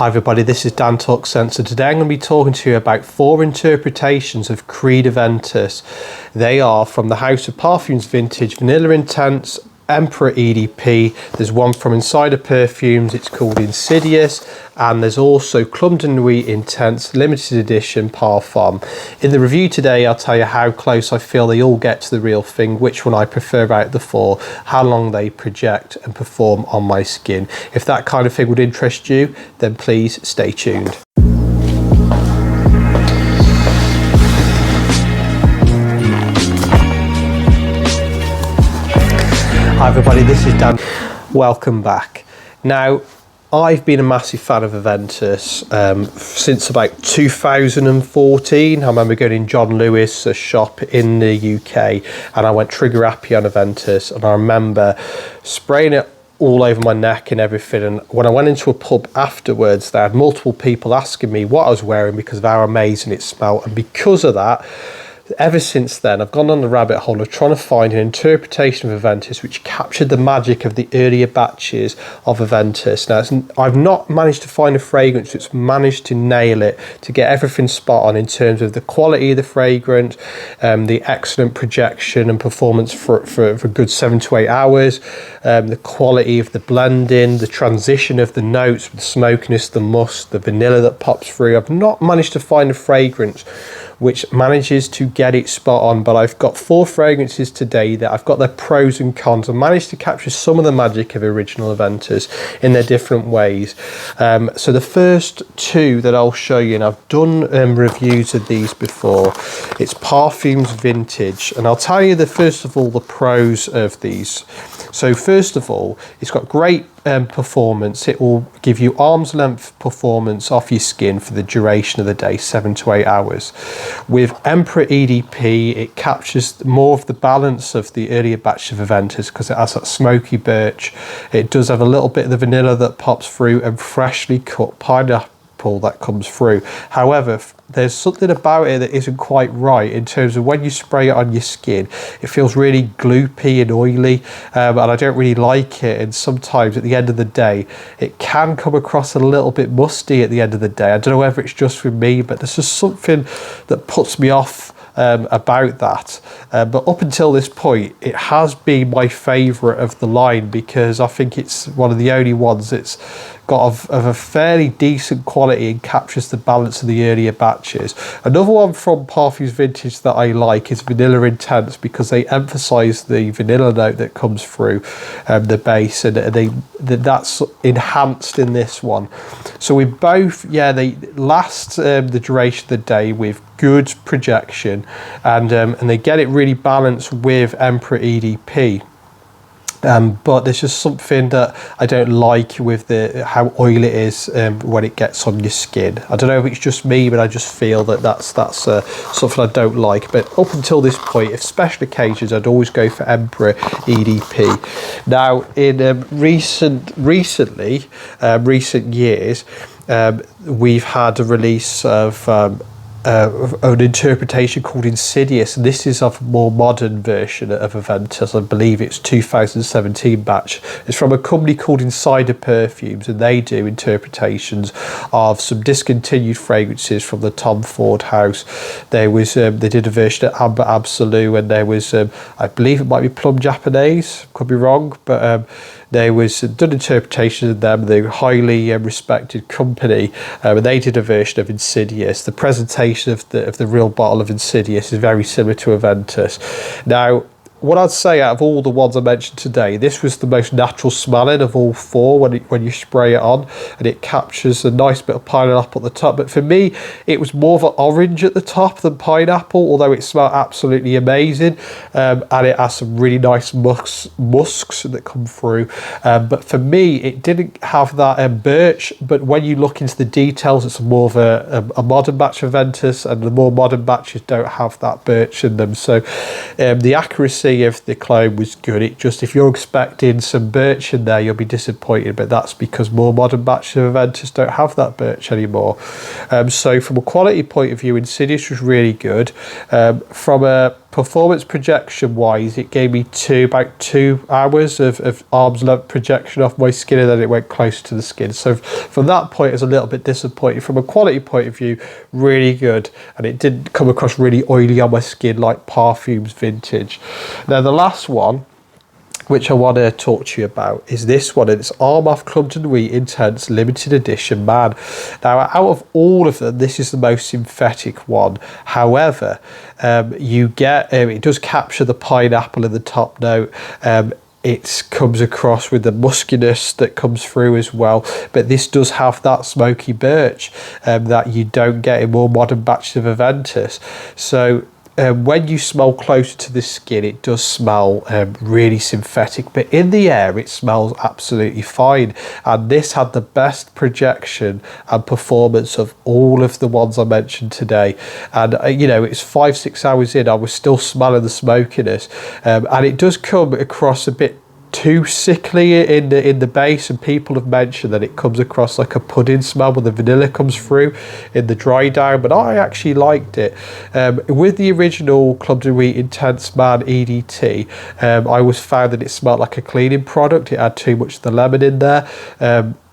Hi everybody, this is Dan Talk Sense, and today I'm going to be talking to you about 4 interpretations of Creed Aventus. They are from the House of Parfums Vintage, Vanilla Intense, Emperor EDP. There's one from Insideous Perfumes, it's called Insidious, and there's also Club de Nuit Intense Limited Edition Parfum. In the review today, I'll tell you how close I feel they all get to the real thing, which one I prefer out of the 4, how long they project and perform on my skin. If that kind of thing would interest you, then please stay tuned. Hi everybody, this is Dan. Welcome back. Now, I've been a massive fan of Aventus since about 2014. I remember going in John Lewis, a shop in the UK, and I went trigger happy on Aventus, and I remember spraying it all over my neck and everything. And when I went into a pub afterwards, there had multiple people asking me what I was wearing because of how amazing it smelled, and because of that, ever since then, I've gone on the rabbit hole of trying to find an interpretation of Aventus which captured the magic of the earlier batches of Aventus. Now, I've not managed to find a fragrance that's managed to nail it, to get everything spot on in terms of the quality of the fragrance, the excellent projection and performance for a good 7 to 8 hours, the quality of the blending, the transition of the notes, the smokiness, the musk, the vanilla that pops through. I've not managed to find a fragrance which manages to get it spot on, but I've got 4 fragrances today that I've got their pros and cons. I managed to capture some of the magic of original Aventus in their different ways. So the first 2 that I'll show you, and I've done reviews of these before, it's Parfums Vintage, and I'll tell you first of all the pros of these. So first of all, it's got great performance. It will give you arm's length performance off your skin for the duration of the day, 7 to 8 hours. With Emperor EDP, it captures more of the balance of the earlier batch of Aventus because it has that smoky birch. It does have a little bit of the vanilla that pops through and freshly cut pineapple that comes through. However, there's something about it that isn't quite right in terms of when you spray it on your skin, it feels really gloopy and oily, and I don't really like it. And sometimes at the end of the day, it can come across a little bit musty at the end of the day. I don't know whether it's just for me, but there's just something that puts me off about that. But up until this point, it has been my favourite of the line because I think it's one of the only ones that's got of a fairly decent quality and captures the balance of the earlier batches. Another one from Parfums Vintage that I like is Vanilla Intense because they emphasise the vanilla note that comes through the base, and that's enhanced in this one. So with both, yeah, they last the duration of the day with good projection, and they get it really balanced with Emperor EDP. But there's just something that I don't like with how oily it is when it gets on your skin. I don't know if it's just me, but I just feel that that's something I don't like. But up until this point, if special occasions, I'd always go for Emperor EDP. Now, in recent years, we've had a release of an interpretation called Insidious, and this is of a more modern version of Aventus. I believe it's 2017 batch. It's from a company called Insideous Perfumes, and they do interpretations of some discontinued fragrances from the Tom Ford house. There was they did a version of Amber Absolute, and there was I believe it might be Plum Japanese, could be wrong, but there was done interpretation of them. They're a highly respected company, and they did a version of Insidious. The presentation of the real bottle of Insidious is very similar to Aventus. Now, what I'd say out of all the ones I mentioned today, this was the most natural smelling of all 4 when you spray it on, and it captures a nice bit of pineapple at the top. But for me, it was more of an orange at the top than pineapple, although it smelled absolutely amazing, and it has some really nice musks that come through. But for me, it didn't have that birch, but when you look into the details, it's more of a modern batch of Aventus, and the more modern batches don't have that birch in them. So the accuracy of the clone was good. It just, if you're expecting some birch in there, you'll be disappointed, but that's because more modern batches of Aventus don't have that birch anymore. So from a quality point of view, Insidious was really good. From a performance projection wise, it gave me about 2 hours of arm's length projection off my skin, and then it went closer to the skin. So from that point, it's a little bit disappointing. From a quality point of view, really good, and it didn't come across really oily on my skin like Parfums Vintage. Now the last one, which I want to talk to you about, is this one, and it's Armaf Club de Nuit Intense Limited Edition Man. Now, out of all of them, this is the most synthetic one. However, you get, it does capture the pineapple in the top note. It comes across with the muskiness that comes through as well, but this does have that smoky birch that you don't get in more modern batches of Aventus. So when you smell closer to the skin, it does smell really synthetic, but in the air it smells absolutely fine. And this had the best projection and performance of all of the ones I mentioned today. And you know, it's 5-6 hours in, I was still smelling the smokiness, and it does come across a bit too sickly in the base, and people have mentioned that it comes across like a pudding smell when the vanilla comes through in the dry down, but I actually liked it. With the original Club de Nuit Intense Man EDT, I always found that it smelled like a cleaning product. It had too much of the lemon in there,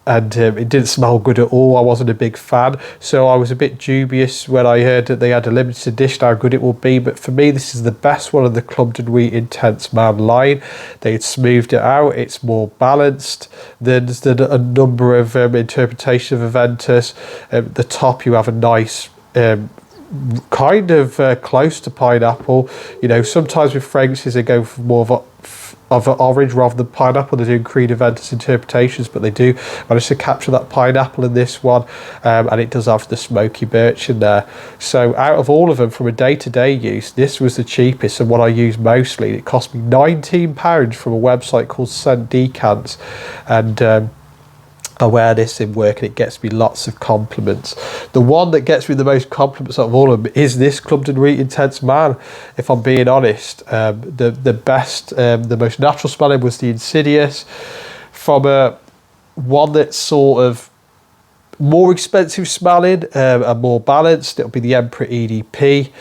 and it didn't smell good at all. I wasn't a big fan, so I was a bit dubious when I heard that they had a limited edition, how good it will be. But for me, this is the best one of the Club de Nuit Intense Man line. They had smoothed it out. It's more balanced than a number of interpretations of Aventus. At the top, you have a nice kind of close to pineapple. You know, sometimes with fragrances they go for more of an orange rather than pineapple. They're doing Creed Aventus interpretations, but they do manage to capture that pineapple in this one, and it does have the smoky birch in there. So out of all of them, from a day-to-day use, this was the cheapest and what I use mostly. It cost me £19 from a website called Scent Decants, and I wear this in work and it gets me lots of compliments. The one that gets me the most compliments out of all of them is this Club de Nuit Intense Man, if I'm being honest. The best, the most natural smelling was the Insidious. From a one that's sort of more expensive smelling and more balanced, it'll be the Emperor EDP.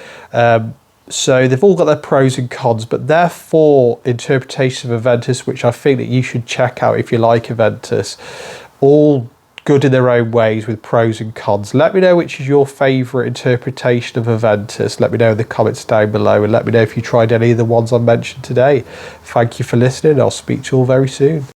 So they've all got their pros and cons, but they're 4 interpretations of Aventus, which I think that you should check out if you like Aventus. All good in their own ways with pros and cons. Let me know which is your favourite interpretation of Aventus. Let me know in the comments down below, and let me know if you tried any of the ones I mentioned today. Thank you for listening. I'll speak to you all very soon.